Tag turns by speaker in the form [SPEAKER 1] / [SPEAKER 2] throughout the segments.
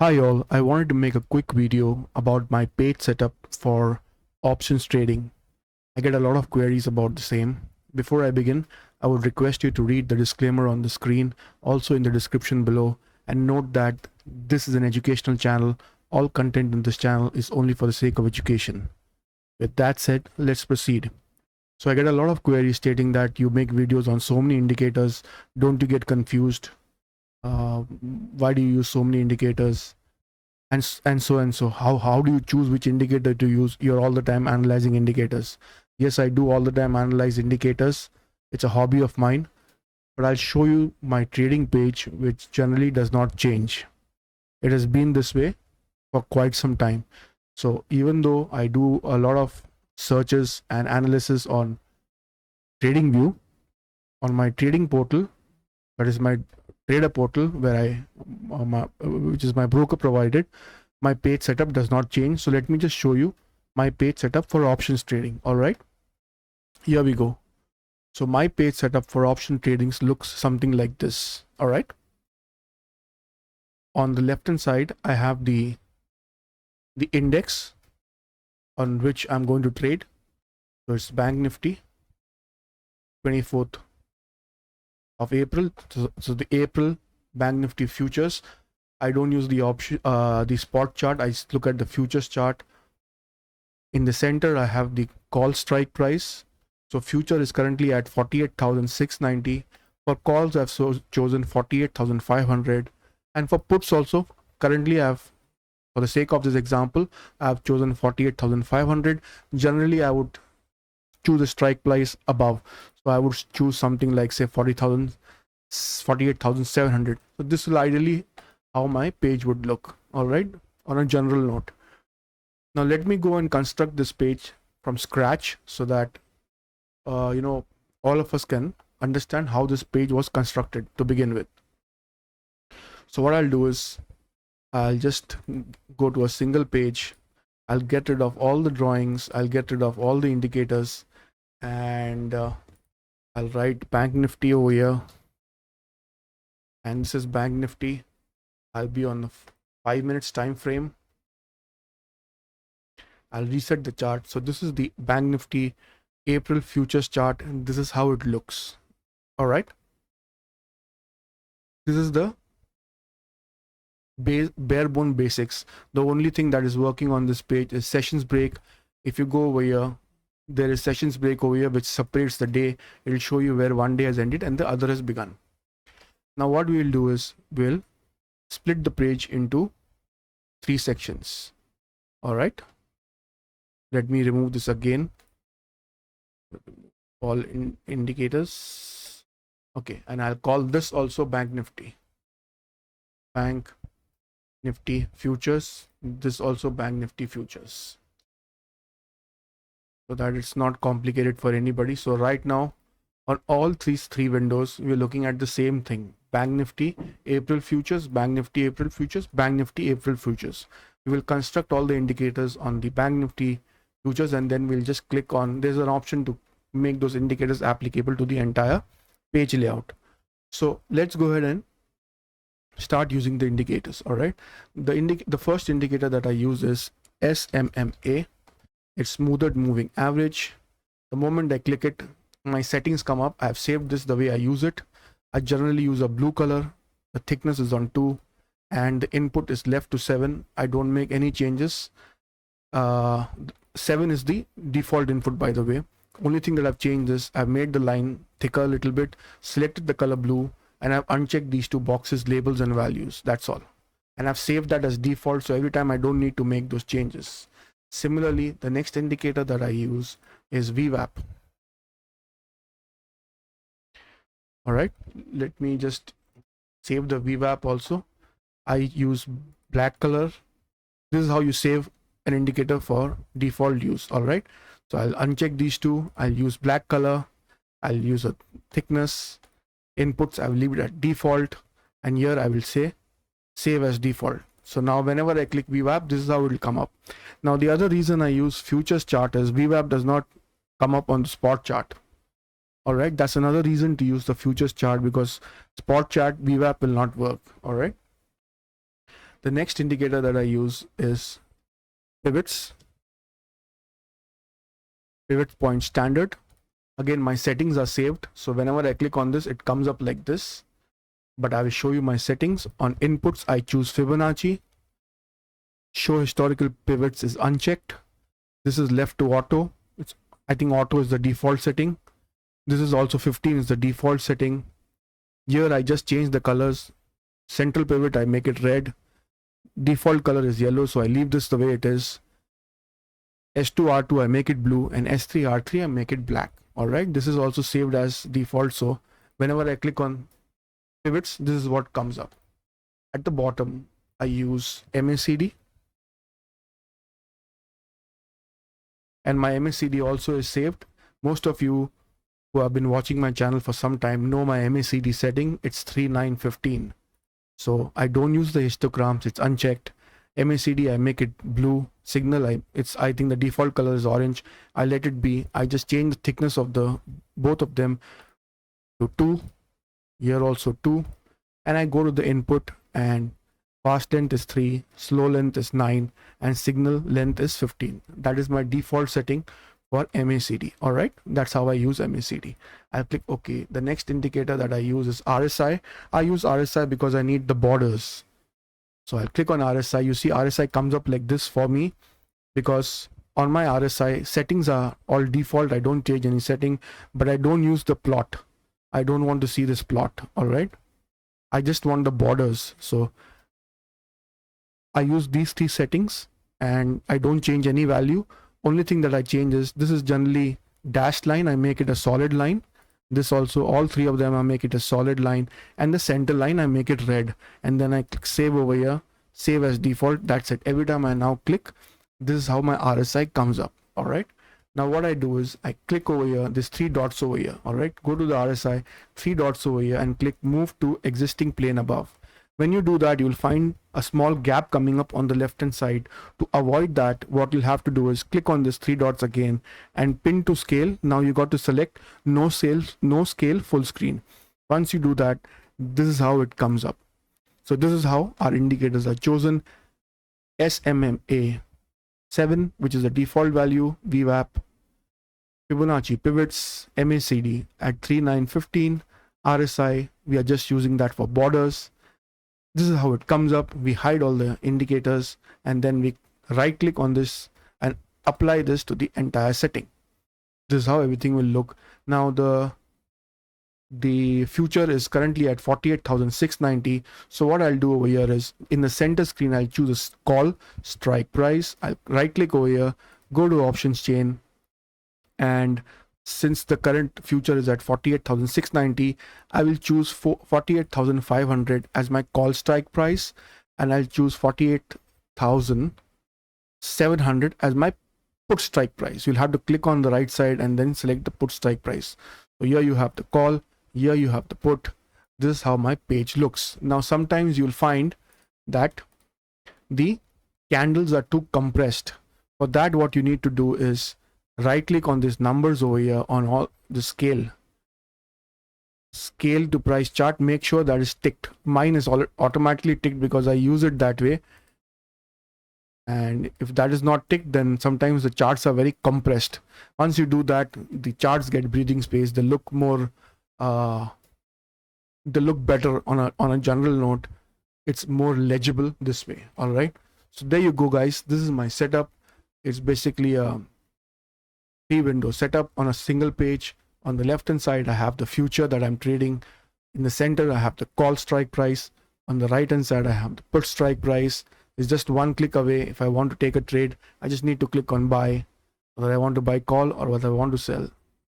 [SPEAKER 1] Hi all, I wanted to make a quick video about my page setup for options trading. I get a lot of queries about the same. Before I begin, I would request you to read the disclaimer on the screen, also in the description below, and note that this is an educational channel. All content in this channel is only for the sake of education. With that said, let's proceed. So I get a lot of queries stating that you make videos on so many indicators. Don't you get confused? Why do you use so many indicators? And so how do you choose which indicator to use? You're all the time analyzing indicators. Yes, I do all the time analyze indicators. It's a hobby of mine, but I'll show you my trading page, which generally does not change. It has been this way for quite some time. So even though I do a lot of searches and analysis on TradingView, on my trading portal, that is my trader portal where which is my broker provided, my page setup does not change. So let me just show you my page setup for options trading. All right, here we go. So my page setup for option trading looks something like this. All right, on the left hand side I have the index on which I'm going to trade. So it's Bank Nifty 24th of April. So the April Bank Nifty futures. I don't use the option, the spot chart. I look at the futures chart. In the center, I have the call strike price. So future is currently at 48,690. For calls, I've chosen 48,500. And for puts also, currently I've, for the sake of this example, I've chosen 48,500. Generally, I would choose a strike price above. So I would choose something like, say, 48,700. So this will ideally how my page would look. All right, on a general note. Now let me go and construct this page from scratch so that all of us can understand how this page was constructed to begin with. So what I'll do is I'll just go to a single page. I'll get rid of all the drawings. I'll get rid of all the indicators, and I'll write Bank Nifty over here. And this is Bank Nifty. I'll be on the 5 minutes time frame. I'll reset the chart. So this is the Bank Nifty April futures chart, and this is how it looks. All right. This is the bare bone basics. The only thing that is working on this page is sessions break. If you go over here, there is sessions break over here, which separates the day. It will show you where one day has ended and the other has begun. Now what we will do is we'll split the page into 3 sections. All right. Let me remove this again. All indicators. Okay, and I'll call this also Bank Nifty. Bank Nifty futures. This also Bank Nifty futures. So that it's not complicated for anybody. So right now, on all three windows, we're looking at the same thing. Bank Nifty April futures, Bank Nifty April futures, Bank Nifty April futures. We will construct all the indicators on the Bank Nifty futures, and then we'll just click on, there's an option to make those indicators applicable to the entire page layout. So let's go ahead and start using the indicators. All right, the first indicator that I use is SMMA. It's smoothed moving average. The moment I click it, my settings come up. I've saved this the way I use it. I generally use a blue color. The thickness is on 2 and the input is left to 7. I don't make any changes. 7 is the default input, by the way. Only thing that I've changed is I've made the line thicker a little bit, selected the color blue, and I've unchecked these 2 boxes, labels and values. That's all. And I've saved that as default, so every time I don't need to make those changes. Similarly, the next indicator that I use is VWAP. All right, let me just save the VWAP also. I use black color. This is how you save an indicator for default use. All right, so I'll uncheck these 2. I'll use black color. I'll use a thickness. Inputs, I will leave it at default, and here I will say save as default. So now whenever I click VWAP, this is how it will come up. Now the other reason I use futures chart is VWAP does not come up on the spot chart. All right, that's another reason to use the futures chart, because spot chart VWAP will not work. All right. The next indicator that I use is pivot point standard. Again, my settings are saved, so whenever I click on this, it comes up like this. But I will show you my settings. On inputs, I choose Fibonacci. Show historical pivots is unchecked. This is left to auto. I think auto is the default setting. This is also 15 is the default setting. Here I just change the colors. Central pivot, I make it red. Default color is yellow, so I leave this the way it is. S2 R2 I make it blue, and S3 R3 I make it black. All right, this is also saved as default, so whenever I click on pivots, this is what comes up. At the bottom, I use MACD, and my MACD also is saved. Most of you who have been watching my channel for some time know my MACD setting. It's 3915. So I don't use the histograms, it's unchecked. MACD, I make it blue. Signal, I think the default color is orange. I let it be. I just change the thickness of the both of them to 2. Here also 2. And I go to the input, and fast length is 3, slow length is 9, and signal length is 15. That is my default setting for MACD. All right, that's how I use MACD. I click OK. The next indicator that I use is RSI. I use RSI because I need the borders. So I'll click on RSI. You see RSI comes up like this for me because on my RSI settings are all default. I don't change any setting, but I don't use the plot. I don't want to see this plot. All right, I just want the borders. So I use these 3 settings and I don't change any value. Only thing that I change is this is generally dashed line. I make it a solid line. This also, all 3 of them, I make it a solid line, and the center line I make it red, and then I click save over here, save as default. That's it. Every time I now click, this is how my RSI comes up. All right, now what I do is I click over here, this 3 dots over here. All right, go to the RSI, 3 dots over here, and click move to existing plane above. When you do that, you'll find a small gap coming up on the left hand side. To avoid that, what you'll have to do is click on this 3 dots again and pin to scale. Now you got to select no scale full screen. Once you do that, this is how it comes up. So this is how our indicators are chosen. SMMA 7, which is the default value, VWAP, Fibonacci pivots, MACD at 3915, RSI, we are just using that for borders. This is how it comes up. We hide all the indicators, and then we right click on this and apply this to the entire setting. This is how everything will look. Now the future is currently at 48,690. So what I'll do over here is in the center screen, I'll choose a call strike price. I'll right click over here, go to options chain, and since the current future is at 48,690, I will choose 48,500 as my call strike price, and I'll choose 48,700 as my put strike price. You'll have to click on the right side and then select the put strike price. So here you have the call, here you have the put. This is how my page looks. Now sometimes you'll find that the candles are too compressed. For that, what you need to do is right click on these numbers over here on all the scale to price chart. Make sure that is ticked. Mine is automatically ticked because I use it that way, and if that is not ticked, then sometimes the charts are very compressed. Once you do that, the charts get breathing space. They look more they look better on a general note. It's more legible this way. All right, so there you go, guys. This is my setup. It's basically a 3-window setup on a single page. On the left hand side, I have the future that I'm trading. In the center, I have the call strike price. On the right hand side, I have the put strike price. It's just one click away. If I want to take a trade, I just need to click on buy, whether I want to buy call or whether I want to sell,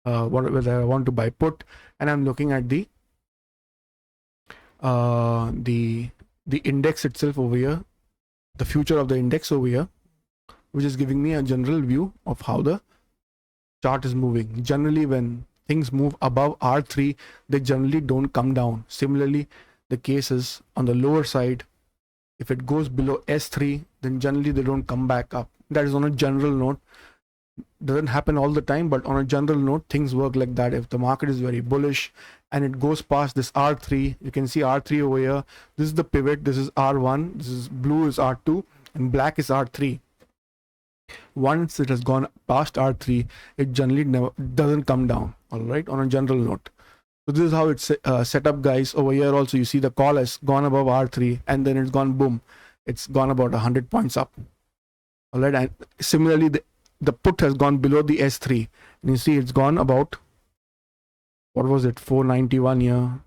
[SPEAKER 1] whether I want to buy put, and I'm looking at the index itself over here, the future of the index over here, which is giving me a general view of how the chart is moving. Generally, when things move above R3, they generally don't come down. Similarly, the case is on the lower side. If it goes below S3, then generally they don't come back up. That is on a general note. Doesn't happen all the time, but on a general note, things work like that. If the market is very bullish and it goes past this R3. You can see R3 over here. This is the pivot. This is R1. This is blue is R2 and black is R3. Once it has gone past R3, it generally never doesn't come down. All right, on a general note. So this is how it's set up, guys. Over here also you see the call has gone above R3 and then it's gone boom. It's gone about 100 points up. All right, and similarly the put has gone below the S3 and you see it's gone about, what was it, 491 here,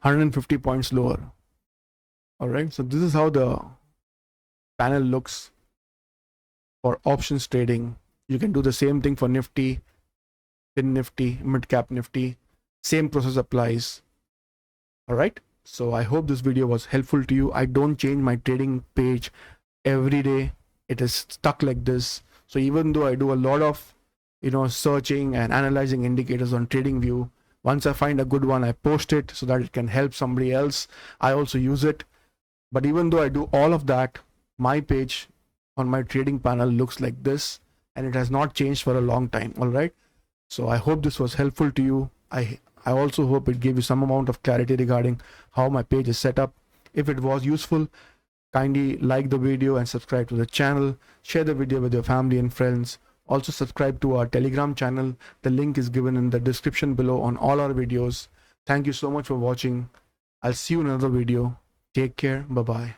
[SPEAKER 1] 150 points lower. All right, so this is how the panel looks for options trading. You can do the same thing for Nifty, Fin Nifty, mid cap Nifty. Same process applies. All right, so I hope this video was helpful to you. I don't change my trading page every day. It is stuck like this. So even though I do a lot of searching and analyzing indicators on TradingView, once I find a good one, I post it so that it can help somebody else. I also use it. But even though I do all of that, my page on my trading panel looks like this, and it has not changed for a long time. All right, so I hope this was helpful to you. I also hope it gave you some amount of clarity regarding how my page is set up. If it was useful, kindly like the video and subscribe to the channel. Share the video with your family and friends. Also subscribe to our Telegram channel. The link is given in the description below on all our videos. Thank you so much for watching. I'll see you in another video. Take care. Bye-bye.